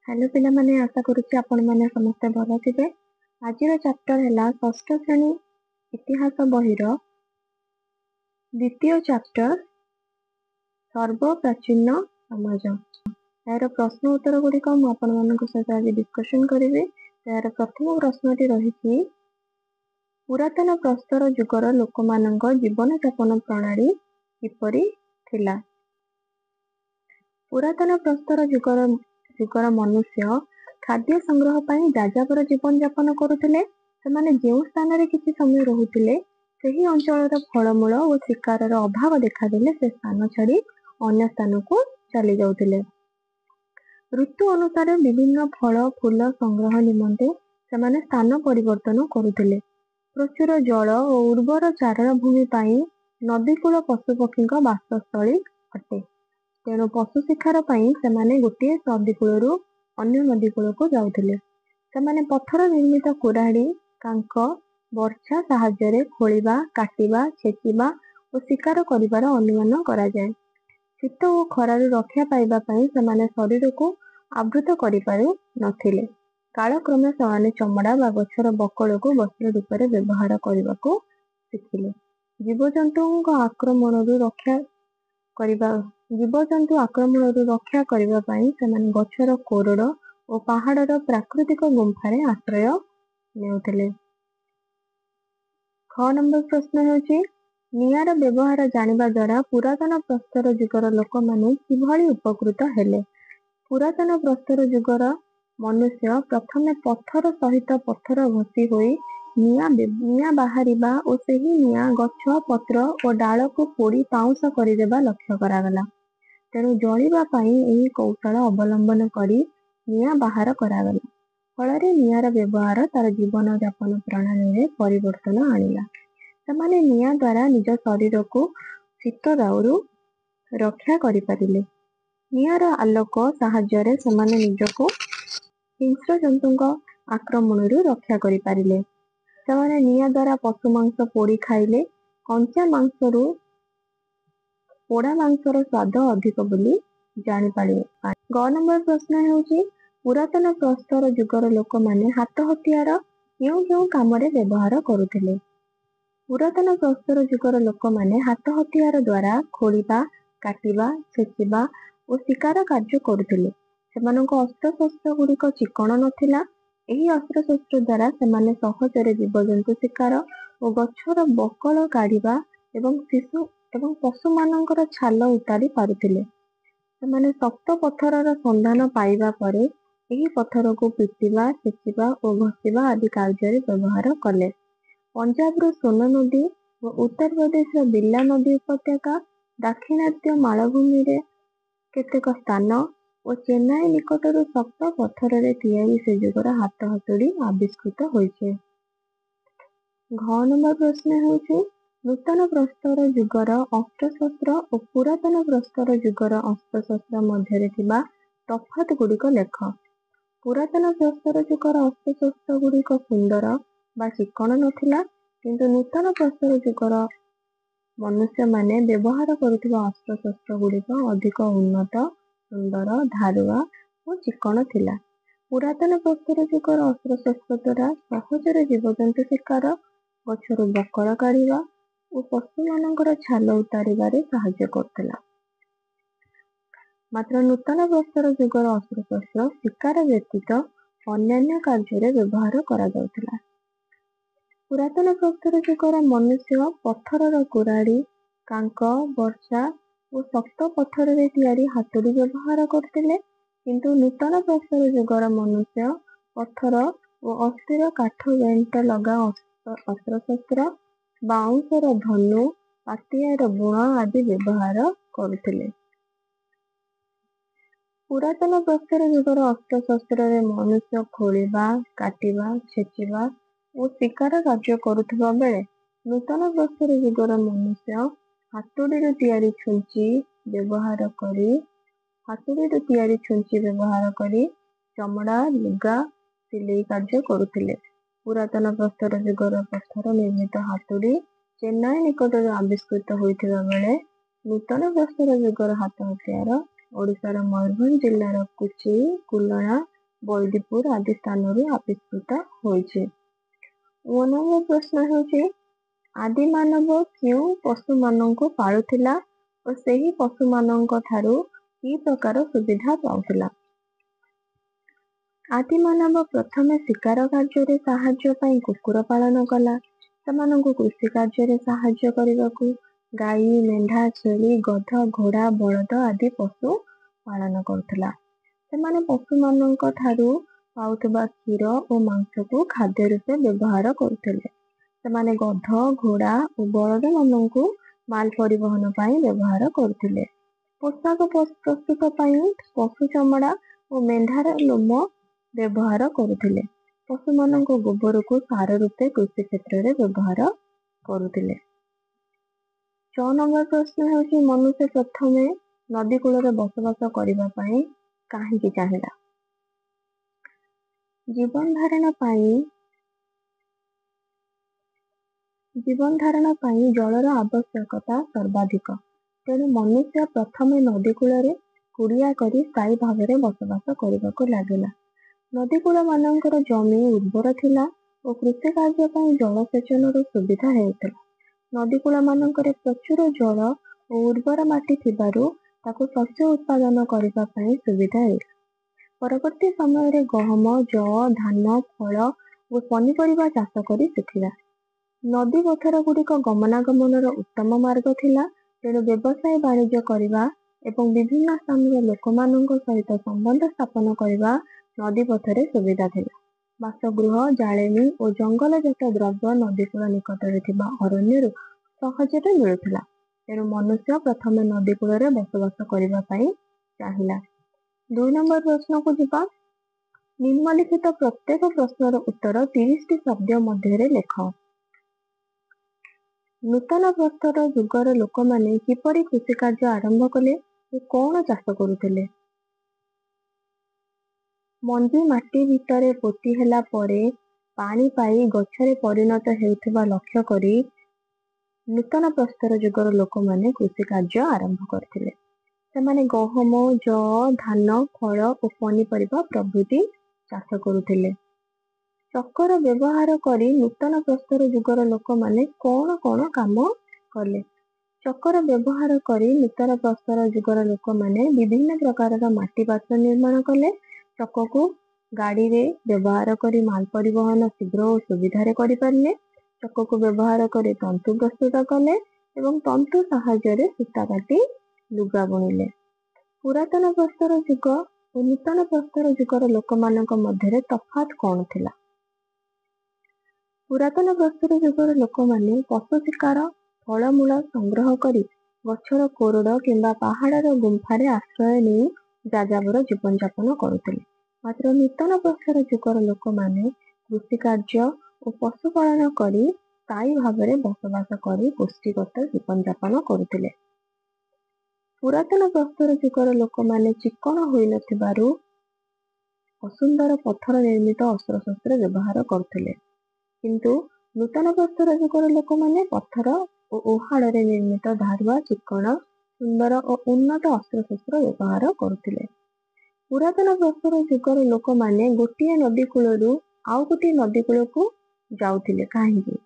Hello पिला माने आशा करुच्ची आपण माने समस्ते भल थे। आज चैप्टर है षष्ठ श्रेणी इतिहास बहिर द्वितीय चैप्टर सर्वप्राचीन समाज। यार प्रश्न उत्तर गुड़िक सहित आज डिस्कसन करी। यार प्रथम प्रश्नटी रही पुरातन प्रस्तर जुगर लोक मान जीवन यापन प्रणाली किपरि थिला। पुरातन प्रस्तर जुगर मनुष्य खाद्य संग्रह पर जाजापर जीवन यापन करुले। जो स्थान रे किसी समय रोते सही अंचल फलमूल और शिकार अभाव देखादेले से स्थान छाड़ी अन्य स्थान को चली जाउथिले। ऋतु अनुसार विभिन्न फल फूल संग्रह निमंते से स्थान परिवर्तन करुले। प्रचुर जल और उर्वर चारण भूमि पाई नदीकूल पशुपक्षी बासस्थली अटे। तेणु पशु शिकार से गोटे नदीकूल अन्य नदीकूल को जाउथिले। सेमाने पत्थर निर्मित कुराड़ी कांक बर्छा साहाय्य खोलिबा काटिबा छेचिबा और शिकार करिबार अनुमान करा जाए। शीत और खरारु रक्षा पाइबा पई सेमाने शरीर को आवृत करि पारु नथिले। कालक्रमे सेमाने चमड़ा बा गछर बकल को वस्त्र रूप में व्यवहार करने को शिखिले। जीवजंतु आक्रमण रक्षा करने से गछर कोरड़ और पहाड़र प्राकृतिक गुंफारे आश्रय नेउथिले। ख नंबर प्रश्न होची निआर व्यवहार जानिबा द्वारा पुरातन प्रस्तर जुगर लोक माने किभଳି उपकृत हेले। पुरातन प्रस्तर जुगर मनुष्य प्रथमे पत्थर सहित पत्थर घसी होई निआ बाहरिबा और सही निआ गछ पत्र और डाल को पोड़ी पाउंस करदेबा लक्ष्य करागला। तेणु जलिबा पई एही कौशल अवलंबन करी निआ बाहर करागला। फल निआर व्यवहार तार जीवन यापन प्रणाली में परिवर्तन आनिला। सेमाने निआ द्वारा निज शरीर को शीत दाउरू रक्षा करि पारिले। निआर आलोक साहाय्य सेमाने निजको हिंस्र जंतु आक्रमण रक्षा करि पारिले। सेमाने निआ द्वारा पशु मांस पोड़ी खाइले कंचा मांसरू पोड़ा मांसर स्वाद अधिक बोली जानी पारे। ग नंबर प्रश्न हेउची पुरातन प्रस्तर जुगर लोक माने हाथ हथियार क्यों काम रे व्यवहार करुथिले। पुरातन प्रस्तर जुगर लोक माने हाथ हथियार द्वारा खोलिबा काटिबा छेचिबा और शिकार कार्य करुथिले। सेमानक अस्त्र शस्त्र गुड़िक चिकण नथिला। एही अस्त्र शस्त्र द्वारा सेमाने सहजरे जीवजंतु शिकार और गछर बकल काढ़िबा एवं शिशु एवं पशु मानकर छाल उतारी पारुथिले। सेमाने शक्त पत्थरर संधान पाइबा परे एही पत्थर को पिटिबा छेचिबा और घसीबा आदि कार्य व्यवहार कले। पंजाब सोन नदी और उत्तर प्रदेश बिरला नदी उपत्यका दाक्षिणात्य मालभूमि रे केतेक स्थान और चेन्नई निकटर शक्त पत्थर से जुगर हाथ हथुड़ी आविष्कृत होइछे। घ नंबर प्रश्न होउछि नूतन प्रस्तर जुगर अस्त्रशस्त्र और पुरातन प्रस्तर जुगर अस्त्रशस्त्र मध्य तफात गुड़िक लेख। पुरातन प्रस्तर जुगर अस्त्रशस्त्र गुड़िक सुंदर बा चिकण नथिला किंतु नूतन प्रस्तर जुगर मनुष्य माने व्यवहार करुथिबा अस्त्रशस्त्र गुड़िक अधिक उन्नत सुंदर धारुआ और चिकण थिला। पुरातन प्रस्तर जुगर अस्त्रशस्त्र द्वारा सहजरे जीवजंतु शिकार गछर बकल काढ़िबा और पशु मानकर छाल उतारिबारे साहाय्य करथिला। मात्र नूतन प्रस्तर जुगर अस्त्रशस्त्र शिकार व्यतीत अन्यान्य कार्य व्यवहार करा जाउथिला। पुरातन प्रस्तर जुगर मनुष्य पत्थरर कुराड़ी कांक बर्छा और शक्त पत्थर तैयारी हाथुड़ी व्यवहार करथिले। किंतु नूतन प्रस्तर जुगर मनुष्य पत्थर और अस्थिर काठ बेंट लगा अस्त्रशस्त्र बाउंसर धनु पातियार बुण आदि व्यवहार करुथिले। पुरातन प्रस्तर जुगर अस्त्रशस्त्र मनुष्य खोलिबा काटिबा छेचिबा और शिकार कार्य करुथिबा बेले नूतन प्रस्तर जुगर मनुष्य हाथुड़ी तैयारी छुंची व्यवहार करी चमड़ा लुगा सिलाई कार्य करुथिले। पुरातन प्रस्तर जुगर पत्थर निर्मित हाथुड़ी चेन्नई निकटर आविष्कृत होइथिबा बेले नूतन प्रस्तर जुगर हाथ हथियार ओडिशार मयूरभंज जिल्लार कुची कुलणा ବୈଦିପୁର ଆଦି ସ୍ଥାନରୁ ଆବିଷ୍କୃତ ହୋଇଛି। 9 ନମ୍ବର ପ୍ରଶ୍ନ ହେଉଛି ଆଦିମାନବ କେଉଁ ପଶୁମାନଙ୍କୁ ପାଳୁଥିଲା ଓ ସେହି ପଶୁମାନଙ୍କ ଠାରୁ କି ପ୍ରକାର ସୁବିଧା ପାଉଥିଲା? ଆଦିମାନବ ପ୍ରଥମେ ଶିକାର କାର୍ଯ୍ୟରେ ସାହାଯ୍ୟ ପାଇଁ କୁକୁର ପାଳନ କଲା। ସେମାନଙ୍କୁ କୃଷି କାର୍ଯ୍ୟରେ ସାହାଯ୍ୟ କରିବାକୁ ଗାଈ, ମେଣ୍ଢା, ଛେଳି, ଗଧ, ଘୋଡ଼ା, ବଳଦ ଆଦି ପଶୁ ପାଳନ କରୁଥିଲା। ସେମାନେ ପଶୁମାନଙ୍କ ଠାରୁ ପାଉଥିବା କ୍ଷୀର ଓ ମାଂସକୁ ଖାଦ୍ୟ ରୂପେ ବ୍ୟବହାର କରୁଥିଲେ। ସେମାନେ ଗଧ, ଘୋଡ଼ା ଓ ବଳଦମାନଙ୍କୁ ମାଲ ପରିବହନ ପାଇଁ ବ୍ୟବହାର କରୁଥିଲେ। ପୋଷାକ ପ୍ରସ୍ତୁତ ପାଇଁ ପଶୁ ଚମଡ଼ା ଓ ମେଣ୍ଢାର ଲୋମ ବ୍ୟବହାର କରୁଥିଲେ। ପଶୁମାନଙ୍କ ଗୋବରକୁ ସାର ରୂପେ କୃଷି କ୍ଷେତ୍ରରେ ବ୍ୟବହାର କରୁଥିଲେ। 6 ନମ୍ବର ପ୍ରଶ୍ନ ହେଉଛି ମନୁଷ୍ୟ ପ୍ରଥମେ ନଦୀ କୂଳରେ ବସବାସ କରିବା ପାଇଁ କାହିଁକି ଚାହିଁଲା? ଜୀବନ ଧାରଣ ପାଇଁ ଜଳର ଆବଶ୍ୟକତା ସର୍ବାଧିକ। ତେଣୁ ମନୁଷ୍ୟ ପ୍ରଥମେ ନଦୀ କୂଳରେ କୁଡ଼ିଆ କରି ସ୍ଥାୟୀ ଭାବରେ ବସବାସ କରିବାକୁ ଲାଗିଲା। ନଦୀକୂଳ ମାନଙ୍କର ଜମି ଉର୍ବର ଥିଲା ଓ କୃଷି କାର୍ଯ୍ୟ ପାଇଁ ଜଳସେଚନର ସୁବିଧା ହେଉଥିଲା। ନଦୀକୂଳ ମାନଙ୍କରେ ପ୍ରଚୁର ଜଳ ଓ ଉର୍ବର ମାଟି ଥିବାରୁ ତାକୁ ଶସ୍ୟ ଉତ୍ପାଦନ କରିବା ପାଇଁ ସୁବିଧା ହେଲା। ପରବର୍ତ୍ତୀ ସମୟରେ ଗହମ, ଯଅ, ଧାନ, ଫଳ ଓ ପନିପରିବା ଚାଷ କରି ଶିଖିଲା। ନଦୀ ପଥର ଗୁଡ଼ିକ ଗମନାଗମନର ଉତ୍ତମ ମାର୍ଗ ଥିଲା। ତେଣୁ ବ୍ୟବସାୟ ବାଣିଜ୍ୟ କରିବା ଏବଂ ବିଭିନ୍ନ ସ୍ଥାନର ଲୋକମାନଙ୍କ ସହିତ ସମ୍ବନ୍ଧ ସ୍ଥାପନ କରିବା ନଦୀ ପଥରେ ସୁବିଧା ଥିଲା। ବାସଗୃହ, ଜାଳେଣୀ ଓ ଜଙ୍ଗଲଜାତ ଦ୍ରବ୍ୟ ନଦୀକୂଳ ନିକଟରେ ଥିବା ଅରଣ୍ୟରୁ ସହଜରେ ମିଳୁଥିଲା। ତେଣୁ ମନୁଷ୍ୟ ପ୍ରଥମେ ନଦୀ କୂଳରେ ବସବାସ କରିବା ପାଇଁ ଚାହିଁଲା। 2 ନମ୍ବର ପ୍ରଶ୍ନକୁ ଯିବା। ନିମ୍ନଲିଖିତ ପ୍ରତ୍ୟେକ ପ୍ରଶ୍ନର ଉତ୍ତର 30ଟି ଶବ୍ଦ ମଧ୍ୟରେ ଲେଖ। ନୂତନ ପ୍ରସ୍ତର ଯୁଗର ଲୋକମାନେ କିପରି କୃଷି କାର୍ଯ୍ୟ ଆରମ୍ଭ କଲେ ଓ କଣ ଚାଷ କରୁଥିଲେ? ମଞ୍ଜି ମାଟି ଭିତରେ ପୋତି ହେଲା ପରେ ପାଣି ପାଇ ଗଛରେ ପରିଣତ ହେଉଥିବା ଲକ୍ଷ୍ୟ କରି ନୂତନ ପ୍ରସ୍ତର ଯୁଗର ଲୋକମାନେ କୃଷି କାର୍ଯ୍ୟ ଆରମ୍ଭ କରିଥିଲେ। ସେମାନେ ଗହମ, ଯଅ, ଧାନ, ଫଳ ଓ ପନିପରିବା ପ୍ରଭୃତି ଚାଷ କରୁଥିଲେ। ଚକର ବ୍ୟବହାର କରି ନୂତନ ପ୍ରସ୍ତର ଯୁଗର ଲୋକମାନେ କଣ କଣ କାମ କଲେ? ଚକର ବ୍ୟବହାର କରି ନୂତନ ପ୍ରସ୍ତର ଯୁଗର ଲୋକମାନେ ବିଭିନ୍ନ ପ୍ରକାରର ମାଟି ପାତ୍ର ନିର୍ମାଣ କଲେ। ଚକକୁ ଗାଡ଼ିରେ ବ୍ୟବହାର କରି ମାଲ ପରିବହନ ଶୀଘ୍ର ଓ ସୁବିଧାରେ କରିପାରିଲେ। ଚକକୁ ବ୍ୟବହାର କରି ତନ୍ତୁ ପ୍ରସ୍ତୁତ କଲେ ଏବଂ ତନ୍ତୁ ସାହାଯ୍ୟରେ ସୂତା କାଟି ଲୁଗା ବୁଣିଲେ। ପୁରାତନ ପ୍ରସ୍ତର ଯୁଗ ଓ ନୂତନ ପ୍ରସ୍ତର ଯୁଗର ଲୋକମାନଙ୍କ ମଧ୍ୟରେ ତଫାତ୍ କଣ ଥିଲା? ପୁରାତନ ପ୍ରସ୍ତର ଯୁଗର ଲୋକମାନେ ପଶୁ ଶିକାର, ଫଳମୂଳ ସଂଗ୍ରହ କରି ଗଛର କୋରଡ଼ କିମ୍ବା ପାହାଡ଼ର ଗୁମ୍ଫାରେ ଆଶ୍ରୟ ନେଇ ଯାଯାବର ଜୀବନଯାପନ କରୁଥିଲେ। ମାତ୍ର ନୂତନ ପ୍ରସ୍ତର ଯୁଗର ଲୋକମାନେ କୃଷି କାର୍ଯ୍ୟ ଓ ପଶୁପାଳନ କରି ସ୍ଥାୟୀ ଭାବରେ ବସବାସ କରି ପୁଷ୍ଟିଗତ ଜୀବନଯାପନ କରୁଥିଲେ। ପୁରାତନ ପ୍ରସ୍ତର ଯୁଗର ଲୋକମାନେ ଚିକ୍କଣ ହୋଇନଥିବାରୁ ଅସୁନ୍ଦର ପଥର ନିର୍ମିତ ଅସ୍ତ୍ରଶସ୍ତ୍ର ବ୍ୟବହାର କରୁଥିଲେ। କିନ୍ତୁ ନୂତନ ପ୍ରସ୍ତର ଯୁଗର ଲୋକମାନେ ପଥର ଓ ଓହାଡ଼ରେ ନିର୍ମିତ ଧାରୁଆ, ଚିକ୍କଣ, ସୁନ୍ଦର ଓ ଉନ୍ନତ ଅସ୍ତ୍ରଶସ୍ତ୍ର ବ୍ୟବହାର କରୁଥିଲେ। ପୁରାତନ ପ୍ରସ୍ତର ଯୁଗର ଲୋକମାନେ ଗୋଟିଏ ନଦୀ କୂଳରୁ ଆଉ ଗୋଟିଏ ନଦୀ କୂଳକୁ ଯାଉଥିଲେ କାହିଁକି?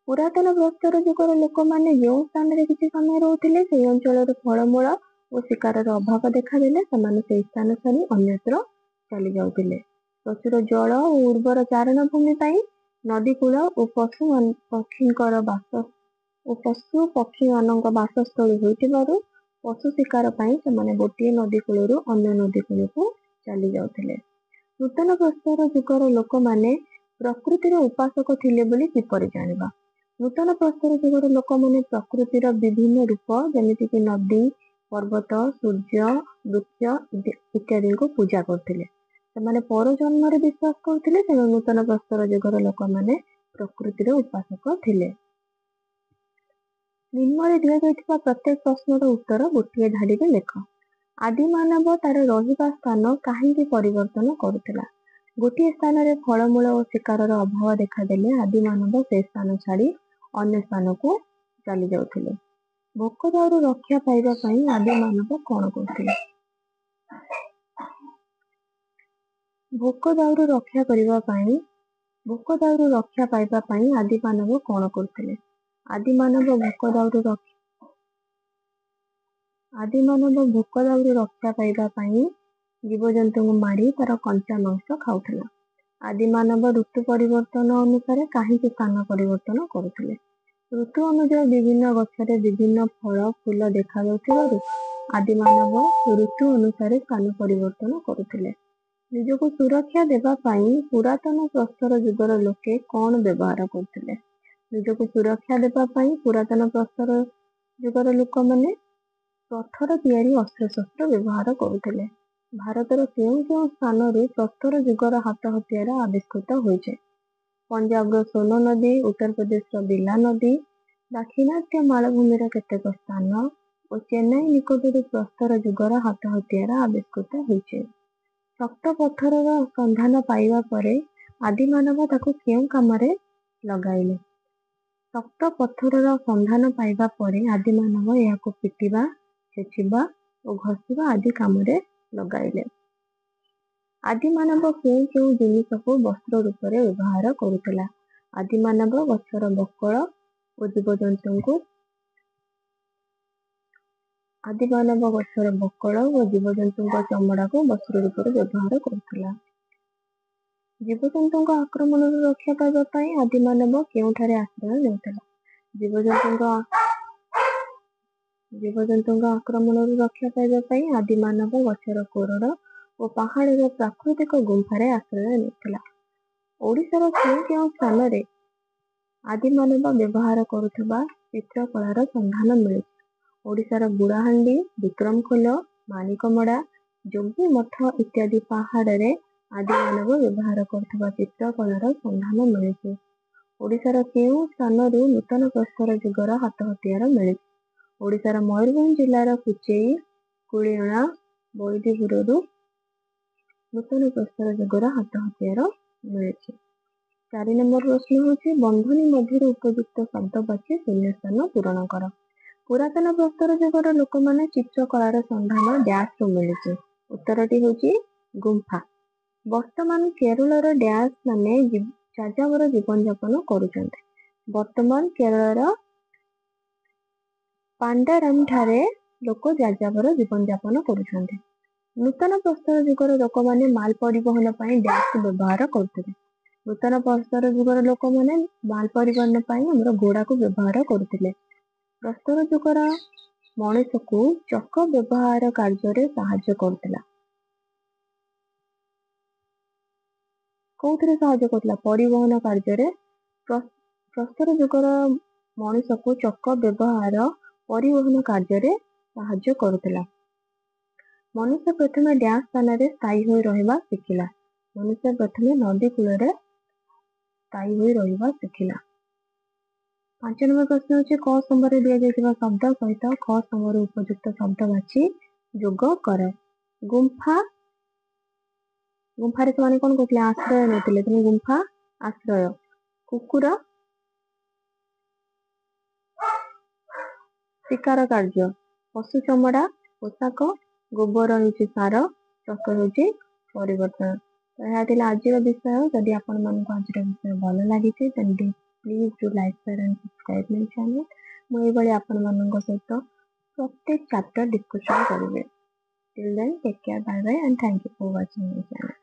ପୁରାତନ ପ୍ରସ୍ତର ଯୁଗର ଲୋକମାନେ ଯେଉଁ ସ୍ଥାନରେ କିଛି ସମୟ ରହୁଥିଲେ ସେହି ଅଞ୍ଚଳର ଫଳମୂଳ ଓ ଶିକାରର ଅଭାବ ଦେଖାଦେଲେ ସେମାନେ ସେହି ସ୍ଥାନ ଛାଡ଼ି ଅନ୍ୟତ୍ର ଚାଲି ଯାଉଥିଲେ। ପ୍ରଚୁର ଜଳ ଓ ଉର୍ବର ଚାରଣ ଭୂମି ପାଇଁ ନଦୀ କୂଳ ଓ ପଶୁ ପକ୍ଷୀମାନଙ୍କ ବାସସ୍ଥଳୀ ହୋଇଥିବାରୁ ପଶୁ ଶିକାର ପାଇଁ ସେମାନେ ଗୋଟିଏ ନଦୀ କୂଳରୁ ଅନ୍ୟ ନଦୀ କୂଳକୁ ଚାଲି ଯାଉଥିଲେ। ନୂତନ ପ୍ରସ୍ତର ଯୁଗର ଲୋକମାନେ ପ୍ରକୃତିର ଉପାସକ ଥିଲେ ବୋଲି କିପରି ଜାଣିବା? ନୂତନ ପ୍ରସ୍ତର ଯୁଗର ଲୋକମାନେ ପ୍ରକୃତିର ବିଭିନ୍ନ ରୂପ ଯେମିତିକି ନଦୀ, ପର୍ବତ, ସୂର୍ଯ୍ୟ, ବୃକ୍ଷ ଇତ୍ୟାଦିଙ୍କୁ ପୂଜା କରୁଥିଲେ। ସେମାନେ ପରଜନ୍ମରେ ବିଶ୍ୱାସ କରୁଥିଲେ। ତେଣୁ ନୂତନ ପ୍ରସ୍ତର ଯୁଗର ଲୋକମାନେ ପ୍ରକୃତିର ଉପାସକ ଥିଲେ। ନିମ୍ନରେ ଦିଆଯାଇଥିବା ପ୍ରତ୍ୟେକ ପ୍ରଶ୍ନର ଉତ୍ତର ଗୋଟିଏ ଧାଡ଼ିରେ ଲେଖ। ଆଦିମାନବ ତାର ରହିବା ସ୍ଥାନ କାହିଁକି ପରିବର୍ତ୍ତନ କରୁଥିଲା? ଗୋଟିଏ ସ୍ଥାନରେ ଫଳମୂଳ ଓ ଶିକାରର ଅଭାବ ଦେଖାଦେଲେ ଆଦିମାନବ ସେ ସ୍ଥାନ ଛାଡ଼ି ଅନ୍ୟ ସ୍ଥାନକୁ ଚାଲି ଯାଉଥିଲେ। ଭୋକ ଦାଉରୁ ରକ୍ଷା ପାଇବା ପାଇଁ ଆଦିମାନବ କଣ କରୁଥିଲେ? ଭୋକ ଦାଉରୁ ରକ୍ଷା ପାଇବା ପାଇଁ ଆଦିମାନବ କଣ କରୁଥିଲେ? ଆଦିମାନବ ଭୋକ ଦାଉରୁ ରକ୍ଷା ପାଇବା ପାଇଁ ଜୀବଜନ୍ତୁଙ୍କୁ ମାରି ତାର କଞ୍ଚା ମାଂସ ଖାଉଥିଲା। ଆଦିମାନବ ଋତୁ ପରିବର୍ତ୍ତନ ଅନୁସାରେ କାହିଁକି ସ୍ଥାନ ପରିବର୍ତ୍ତନ କରୁଥିଲେ? ଋତୁ ଅନୁଯାୟୀ ବିଭିନ୍ନ ଗଛରେ ବିଭିନ୍ନ ଫଳ ଫୁଲ ଦେଖାଯାଉଥିବାରୁ ଆଦିମାନବ ଋତୁ ଅନୁସାରେ ସ୍ଥାନ ପରିବର୍ତ୍ତନ କରୁଥିଲେ। ନିଜକୁ ସୁରକ୍ଷା ଦେବା ପାଇଁ ପୁରାତନ ପ୍ରସ୍ତର ଯୁଗର ଲୋକେ କଣ ବ୍ୟବହାର କରୁଥିଲେ? ନିଜକୁ ସୁରକ୍ଷା ଦେବା ପାଇଁ ପୁରାତନ ପ୍ରସ୍ତର ଯୁଗର ଲୋକମାନେ ପଥର ତିଆରି ଅସ୍ତ୍ରଶସ୍ତ୍ର ବ୍ୟବହାର କରୁଥିଲେ। ଭାରତର କେଉଁ କେଉଁ ସ୍ଥାନରୁ ପ୍ରସ୍ତର ଯୁଗର ହାତ ହତିଆର ଆବିଷ୍କୃତ ହୋଇଛି? ପଞ୍ଜାବର ସୋନ ନଦୀ, ଉତ୍ତରପ୍ରଦେଶର ବିଲା ନଦୀ, ଦାକ୍ଷିଣାତ୍ୟ ମାଳଭୂମିର କେତେକ ସ୍ଥାନ ଓ ଚେନ୍ନାଇ ନିକଟରୁ ପ୍ରସ୍ତର ଯୁଗର ହାତ ହତିଆର ଆବିଷ୍କୃତ ହୋଇଛି। ଶକ୍ତ ପଥରର ସନ୍ଧାନ ପାଇବା ପରେ ଆଦିମାନବ ତାକୁ କେଉଁ କାମରେ ଲଗାଇଲେ? ଶକ୍ତ ପଥରର ସନ୍ଧାନ ପାଇବା ପରେ ଆଦିମାନବ ଏହାକୁ ପିଟିବା, ଛେଚିବା ଓ ଘଷିବା ଆଦି କାମରେ ଲଗାଇଲେ। ଆଦିମାନବ କେଉଁ କେଉଁ ଜିନିଷକୁ ବସ୍ତ୍ର ରୂପରେ ବ୍ୟବହାର କରୁଥିଲା? ଆଦିମାନବ ଗଛର ବକଳ ଓ ଜୀବଜନ୍ତୁଙ୍କ ଚମଡ଼ାକୁ ବସ୍ତ୍ର ରୂପରେ ବ୍ୟବହାର କରୁଥିଲା। ଜୀବଜନ୍ତୁଙ୍କ ଆକ୍ରମଣରୁ ରକ୍ଷା ପାଇବା ପାଇଁ ଆଦିମାନବ କେଉଁଠାରେ ଆଶ୍ରୟ ନେଉଥିଲା? ଜୀବଜନ୍ତୁଙ୍କ ଆକ୍ରମଣରୁ ରକ୍ଷା ପାଇବା ପାଇଁ ଆଦିମାନବ ଗଛର କୋରଡ଼ ଓ ପାହାଡ଼ର ପ୍ରାକୃତିକ ଗୁମ୍ଫାରେ ଆଶ୍ରୟ ନେଉଥିଲା। ଓଡ଼ିଶାର କେଉଁ କେଉଁ ସ୍ଥାନରେ ଆଦିମାନବ ବ୍ୟବହାର କରୁଥିବା ଚିତ୍ରକଳାର ସନ୍ଧାନ ମିଳିଛି? ଓଡ଼ିଶାର ବୁଢ଼ାହାଣ୍ଡି, ବିକ୍ରମଖୋଲ, ମାଣିକମଡ଼ା, ଯୋଗୀ ମଠ ଇତ୍ୟାଦି ପାହାଡ଼ରେ ଆଦିମାନବ ବ୍ୟବହାର କରୁଥିବା ଚିତ୍ରକଳାର ସନ୍ଧାନ ମିଳିଛି। ଓଡ଼ିଶାର କେଉଁ ସ୍ଥାନରୁ ନୂତନ ପ୍ରସ୍ତର ଯୁଗର ହାତ ହତିଆର ମିଳିଛି? ଓଡ଼ିଶାର ମୟୂରଭଞ୍ଜ ଜିଲ୍ଲାର କୁଚେଇ, କୁଳିଅଣା, ବୈଦିପୁରରୁ ନୂତନ ପ୍ରସ୍ତର ଯୁଗର ହାତ ହତିଆର ମିଳିଛି। 4 ନମ୍ବର ପ୍ରଶ୍ନ ହେଉଛି ବନ୍ଧନୀ ମଧ୍ୟରେ ଉପଯୁକ୍ତ ଶବ୍ଦ ବାଛି ଶୂନ୍ୟସ୍ଥାନ ପୂରଣ କର। ପୁରାତନ ପ୍ରସ୍ତର ଯୁଗର ଲୋକମାନେ ଚିତ୍ରକଳାର ସନ୍ଧାନ ଡ୍ୟାସ୍ରୁ ମିଳିଛି। ଉତ୍ତରଟି ହେଉଛି ଗୁମ୍ଫା। ବର୍ତ୍ତମାନ କେରଳର ଡ୍ୟାସ୍ ମାନେ ଯାଯାବର ଜୀବନଯାପନ କରୁଛନ୍ତି। ବର୍ତ୍ତମାନ କେରଳର ପାଣ୍ଡାରାମଠାରେ ଲୋକ ଯାଯାବର ଜୀବନଯାପନ କରୁଛନ୍ତି। ନୂତନ ପ୍ରସ୍ତର ଯୁଗର ଲୋକମାନେ ମାଲ ପରିବହନ ପାଇଁ ଡ୍ୟାସ୍କୁ ବ୍ୟବହାର କରୁଥିଲେ। ନୂତନ ପ୍ରସ୍ତର ଯୁଗର ଲୋକମାନେ ମାଲ ପରିବହନ ପାଇଁ ଆମର ଘୋଡ଼ାକୁ ବ୍ୟବହାର କରୁଥିଲେ। ପ୍ରସ୍ତର ଯୁଗର ମଣିଷକୁ ଚକ ବ୍ୟବହାର କାର୍ଯ୍ୟରେ ସାହାଯ୍ୟ କରୁଥିଲା। କୋଉଥିରେ ସାହାଯ୍ୟ କରୁଥିଲା? ପରିବହନ କାର୍ଯ୍ୟରେ। ପ୍ରସ୍ତର ଯୁଗର ମଣିଷକୁ ଚକ ବ୍ୟବହାର ପରିବହନ କାର୍ଯ୍ୟରେ ସାହାଯ୍ୟ କରୁଥିଲା। ମନୁଷ୍ୟ ପ୍ରଥମେ ଡ୍ୟାସ୍ ସ୍ଥାନରେ ସ୍ଥାୟୀ ହୋଇ ରହିବା ଶିଖିଲା। ମନୁଷ୍ୟ ପ୍ରଥମେ ନଦୀ କୂଳରେ ସ୍ଥାୟୀ ହୋଇ ରହିବା ଶିଖିଲା। 5 ନମ୍ବର ପ୍ରଶ୍ନ ହେଉଛି କ ସ୍ତମ୍ଭରେ ଦିଆଯାଇଥିବା ଶବ୍ଦ ସହିତ ଖ ସ୍ତମ୍ଭରୁ ଉପଯୁକ୍ତ ଶବ୍ଦ ବାଛି ଯୋଗ କର। ଗୁମ୍ଫାରେ ସେମାନେ କଣ କରୁଥିଲେ? ଆଶ୍ରୟ ନେଉଥିଲେ। ତେଣୁ ଗୁମ୍ଫା ଆଶ୍ରୟ। କୁକୁର ଶିକାର କାର୍ଯ୍ୟ। ପଶୁ ଚମଡ଼ା ପୋଷାକ। ଗୋବର ହେଉଛି ସାର। ଚକ ହେଉଛି ପରିବର୍ତ୍ତନ। ତ ଏହା ଥିଲା ଆଜିର ବିଷୟ। ଯଦି ଆପଣମାନଙ୍କୁ ଆଜିର ବିଷୟ ଭଲ ଲାଗିଛି then please do like, share and subscribe my channel। ମୁଁ ଏଇଭଳି ଆପଣମାନଙ୍କ ସହିତ ପ୍ରତ୍ୟେକ ଚାପ୍ଟର ଡିସ୍କସନ୍ କରିବି। Till then, take care, bye bye and thank you for watching my channel।